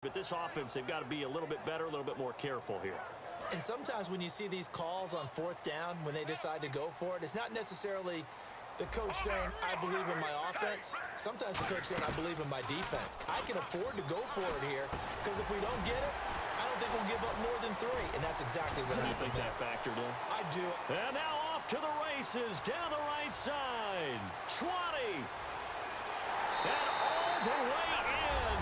But this offense, they've got to be a little bit better, a little bit more careful here. And sometimes when you see these calls on fourth down, when they decide to go for it, it's not necessarily the coach saying, I believe in my offense. Sometimes the coach saying, I believe in my defense. I can afford to go for it here because if we don't get it, I don't think we'll give up more than 3. And that's exactly what I think that factored in. I do. And now off to the races down the right side. 20. And all the way in.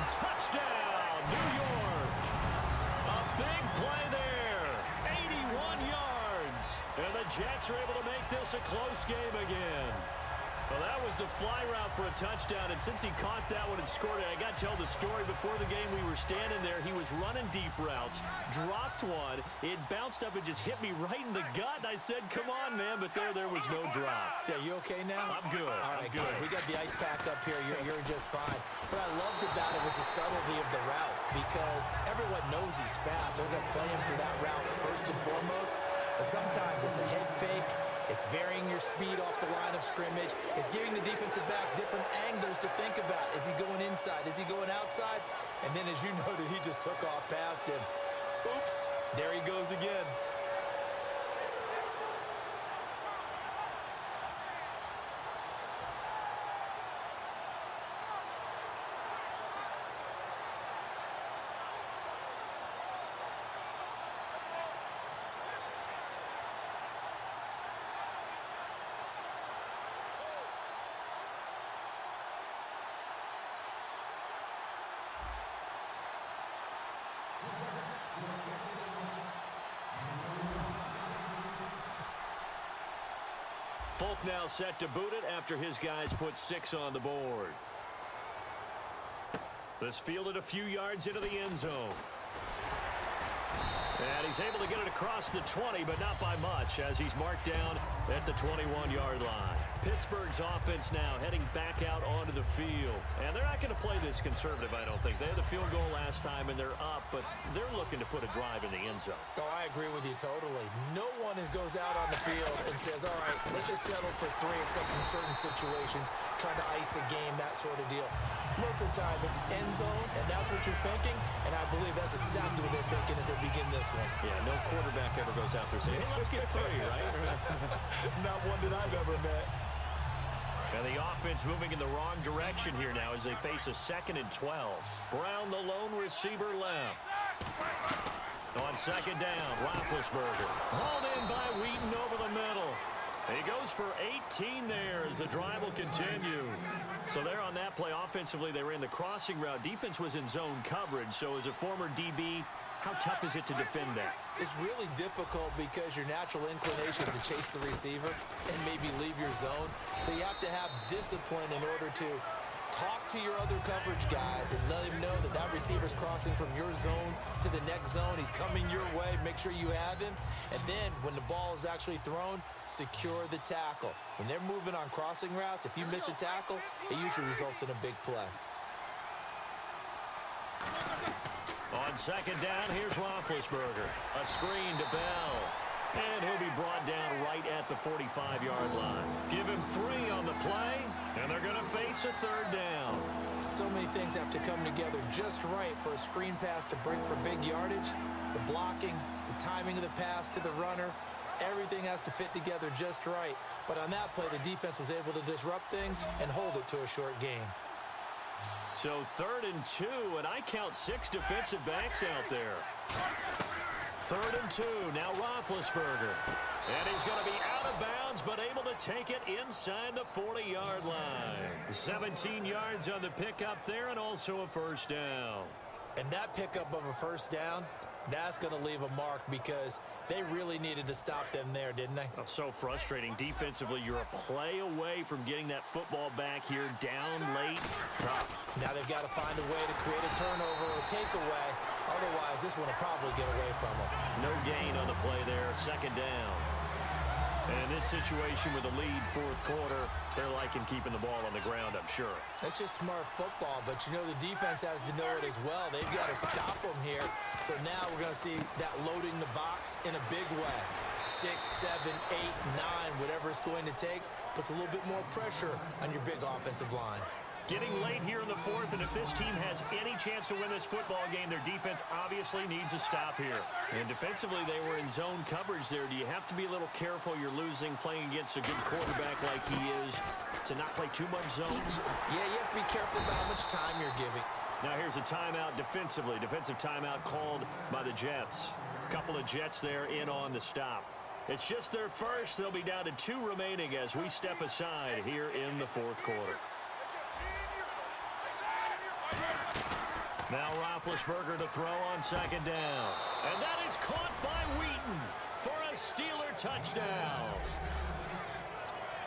Touchdown, New York. A big play there. 81 yards. And the Jets are able to make this a close game again. Well, that was the fly route for a touchdown, and since he caught that one and scored it, I got to tell the story. Before the game, we were standing there. He was running deep routes, dropped one. It bounced up and just hit me right in the gut, and I said, come on, man, but there was no drop. Yeah, you okay now? I'm good. All right, good. We got the ice pack up here. You're just fine. What I loved about it was the subtlety of the route because everyone knows he's fast. They're going to play him for that route first and foremost, but sometimes it's a head fake. It's varying your speed off the line of scrimmage. It's giving the defensive back different angles to think about. Is he going inside? Is he going outside? And then, as you noted, he just took off past him. Oops, there he goes again. Folk now set to boot it after his guys put 6 on the board. This fielded a few yards into the end zone. And he's able to get it across the 20, but not by much, as he's marked down at the 21-yard line. Pittsburgh's offense now heading back out onto the field. And they're not going to play this conservative, I don't think. They had the field goal last time, and they're up, but they're looking to put a drive in the end zone. Oh, I agree with you totally. No one goes out on the field and says, all right, let's just settle for 3, except in certain situations, trying to ice a game, that sort of deal. Most of the time, it's end zone, and that's what you're thinking, and I believe that's exactly what they're thinking as they begin this one. Yeah, no quarterback ever goes out there saying, hey, let's get 3, right? Not one that I've ever met. And the offense moving in the wrong direction here now as they face a 2nd and 12. Brown, the lone receiver, left. On 2nd down, Roethlisberger. Hauled in by Wheaton over the middle. He goes for 18 there as the drive will continue. So there on that play, offensively, they ran the crossing route. Defense was in zone coverage, so as a former DB, how tough is it to defend that? It's really difficult because your natural inclination is to chase the receiver and maybe leave your zone. So you have to have discipline in order to talk to your other coverage guys and let him know that that receiver's crossing from your zone to the next zone. He's coming your way. Make sure you have him. And then when the ball is actually thrown, secure the tackle. When they're moving on crossing routes, if you miss a tackle, it usually results in a big play. On 2nd down, here's Roethlisberger. A screen to Bell. And he'll be brought down right at the 45-yard line. Give him 3 on the play, and they're going to face a 3rd down. So many things have to come together just right for a screen pass to break for big yardage. The blocking, the timing of the pass to the runner, everything has to fit together just right. But on that play, the defense was able to disrupt things and hold it to a short game. So 3rd and 2, and I count 6 defensive backs out there. 3rd and 2, now Roethlisberger. And he's going to be out of bounds, but able to take it inside the 40-yard line. 17 yards on the pickup there, and also a 1st down. And that pickup of a 1st down, that's going to leave a mark because they really needed to stop them there, didn't they? Oh, so frustrating. Defensively, you're a play away from getting that football back here down late. Tough. Now they've got to find a way to create a turnover or takeaway. Otherwise, this one will probably get away from them. No gain on the play there. 2nd down. And in this situation with a lead 4th quarter, they're liking keeping the ball on the ground, I'm sure. That's just smart football, but you know the defense has to know it as well. They've got to stop them here. So now we're going to see that loading the box in a big way. 6, 7, 8, 9, whatever it's going to take, puts a little bit more pressure on your big offensive line. Getting late here in the fourth, and if this team has any chance to win this football game, their defense obviously needs a stop here. And defensively, they were in zone coverage there. Do you have to be a little careful you're losing playing against a good quarterback like he is to not play too much zone? Yeah, you have to be careful about how much time you're giving. Now here's a timeout defensively. Defensive timeout called by the Jets. A couple of Jets there in on the stop. It's just their first. They'll be down to 2 remaining as we step aside here in the fourth quarter. Now Roethlisberger to throw on second down. And that is caught by Wheaton for a Steeler touchdown.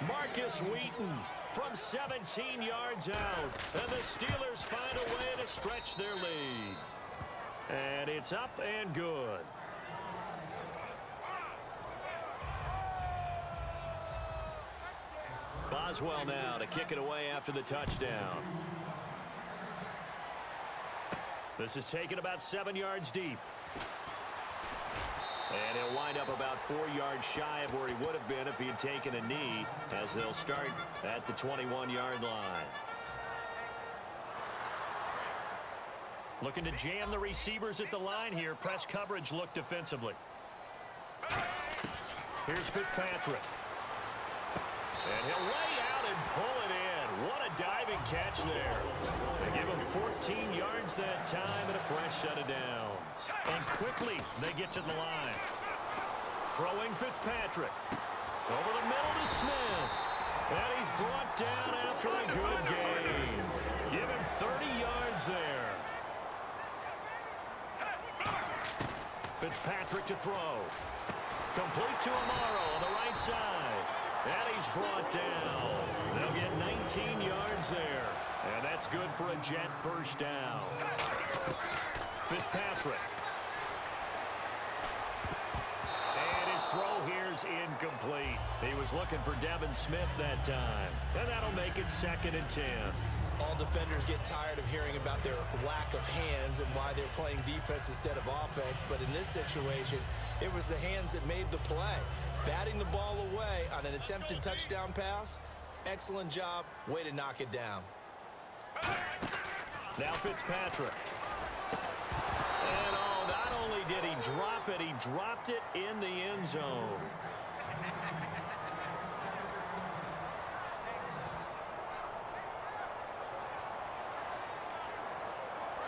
Marcus Wheaton from 17 yards out. And the Steelers find a way to stretch their lead. And it's up and good. Boswell now to kick it away after the touchdown. This is taken about 7 yards deep. And he'll wind up about 4 yards shy of where he would have been if he had taken a knee, as they'll start at the 21-yard line. Looking to jam the receivers at the line here. Press coverage look defensively. Here's Fitzpatrick. And he'll lay out and pull it in. What a diving catch there. They give him 14 yards that time and a fresh set of downs. And quickly they get to the line. Throwing Fitzpatrick. Over the middle to Smith. And he's brought down after a good gain. Give him 30 yards there. Fitzpatrick to throw. Complete to Amaro on the right side. And he's brought down. They'll get 19 yards there. And that's good for a Jet first down. Fitzpatrick. And his throw here's incomplete. He was looking for Devin Smith that time. And that'll make it 2nd and 10. All defenders get tired of hearing about their lack of hands and why they're playing defense instead of offense. But in this situation, it was the hands that made the play. Batting the ball away on an attempted touchdown pass. Excellent job. Way to knock it down. Now Fitzpatrick. And not only did he drop it, he dropped it in the end zone.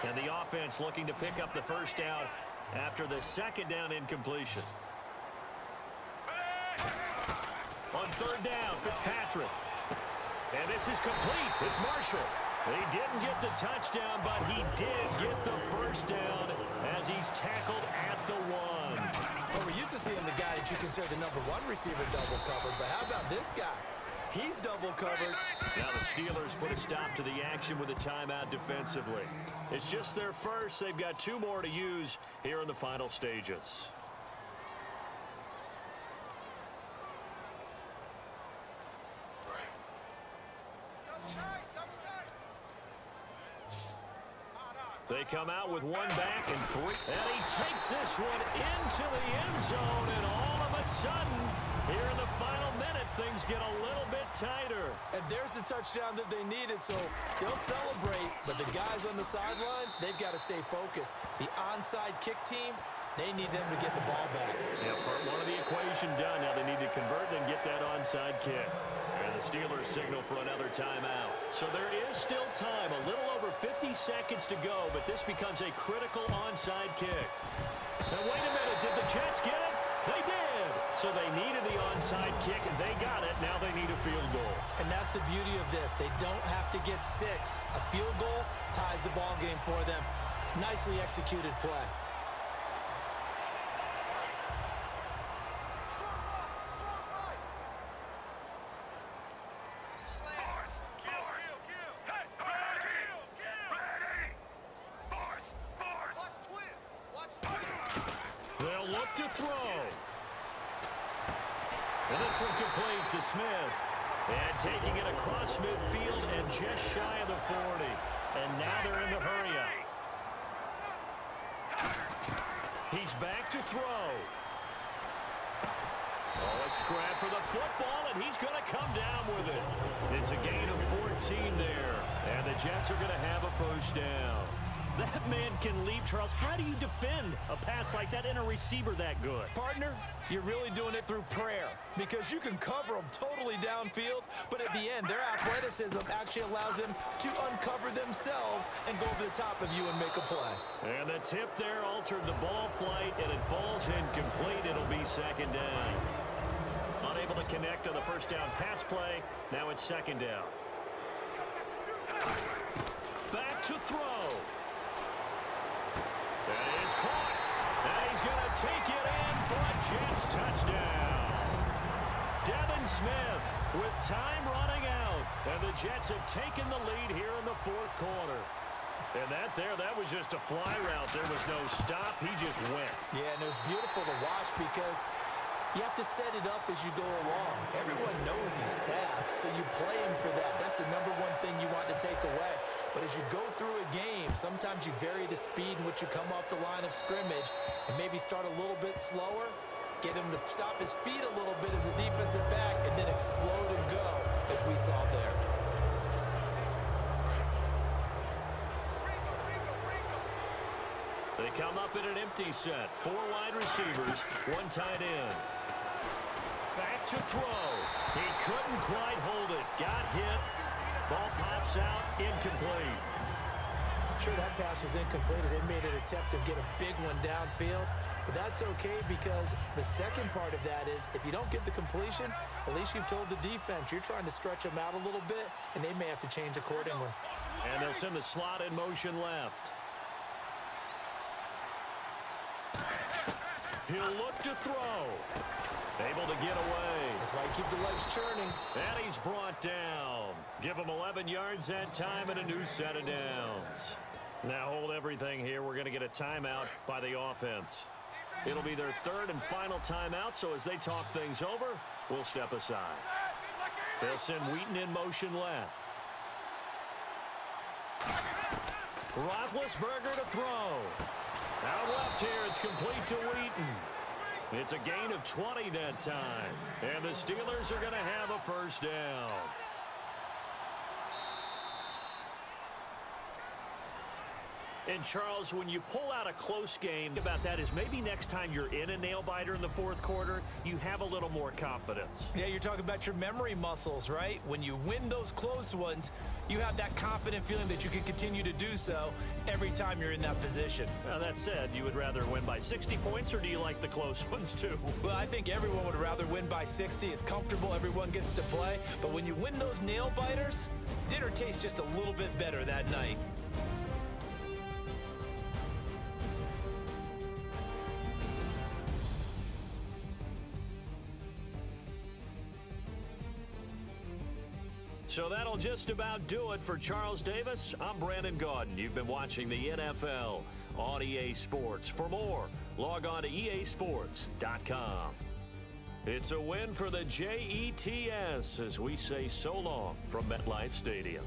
And the offense looking to pick up the first down after the 2nd down incompletion. On 3rd down, Fitzpatrick. And this is complete. It's Marshall. He didn't get the touchdown, but he did get the first down as he's tackled at the 1. Well, we're used to seeing the guy that you consider the #1 receiver double covered, but how about this guy? He's double covered. Now the Steelers put a stop to the action with a timeout defensively. It's just their first. They've got 2 more to use here in the final stages. They come out with 1 back and 3. And he takes this one into the end zone. And all of a sudden, here in the final minute, things get a little bit tighter. And there's the touchdown that they needed, so they'll celebrate. But the guys on the sidelines, they've got to stay focused. The onside kick team, they need them to get the ball back. Yeah, part 1 of the equation done. Now they need to convert and get that onside kick. And the Steelers signal for another timeout. So there is still time, a little over 50 seconds to go, but this becomes a critical onside kick. Now wait a minute, did the Jets get it? They did. So they needed the onside kick, and they got it. Now they need a field goal. And that's the beauty of this. They don't have to get 6. A field goal ties the ball game for them. Nicely executed play. They'll look to throw. And this one complete to Smith. And taking it across midfield and just shy of the 40. And now they're in the hurry-up. He's back to throw. Oh, a scrap for the football, and he's going to come down with it. It's a gain of 14 there, and the Jets are going to have a first down. That man can leap, Charles. How do you defend a pass like that and a receiver that good? Partner, you're really doing it through prayer because you can cover them totally downfield, but at the end, their athleticism actually allows them to uncover themselves and go over the top of you and make a play. And the tip there altered the ball flight, and it falls incomplete. It'll be second down. Unable to connect on the first down pass play. Now it's second down. Back to throw. That is caught. And he's going to take it in for a Jets touchdown. Devin Smith with time running out. And the Jets have taken the lead here in the fourth quarter. And that was just a fly route. There was no stop. He just went. Yeah, and it was beautiful to watch because you have to set it up as you go along. Everyone knows he's fast, so you play him for that. That's the number one thing you want to take away. But as you go through a game, sometimes you vary the speed in which you come off the line of scrimmage and maybe start a little bit slower, get him to stop his feet a little bit as a defensive back, and then explode and go, as we saw there. They come up in an empty set. 4 wide receivers, 1 tight end. Back to throw. He couldn't quite hold it. Got hit. Ball pops out, incomplete. Sure, that pass was incomplete as they made an attempt to get a big one downfield. But that's okay because the second part of that is if you don't get the completion, at least you've told the defense you're trying to stretch them out a little bit, and they may have to change accordingly. And they'll send the slot in motion left. He'll look to throw. Able to get away. That's why you keep the legs churning. And he's brought down. Give him 11 yards that time and a new set of downs. Now hold everything here. We're going to get a timeout by the offense. It'll be their third and final timeout, so as they talk things over, we'll step aside. They'll send Wheaton in motion left. Roethlisberger to throw. Out left here, it's complete to Wheaton. It's a gain of 20 that time. And the Steelers are going to have a first down. And, Charles, when you pull out a close game, about that is maybe next time you're in a nail-biter in the fourth quarter, you have a little more confidence. Yeah, you're talking about your memory muscles, right? When you win those close ones, you have that confident feeling that you can continue to do so every time you're in that position. Now, that said, you would rather win by 60 points, or do you like the close ones, too? Well, I think everyone would rather win by 60. It's comfortable. Everyone gets to play. But when you win those nail-biters, dinner tastes just a little bit better that night. So that'll just about do it for Charles Davis. I'm Brandon Gaudin. You've been watching the NFL on EA Sports. For more, log on to easports.com. It's a win for the Jets as we say so long from MetLife Stadium.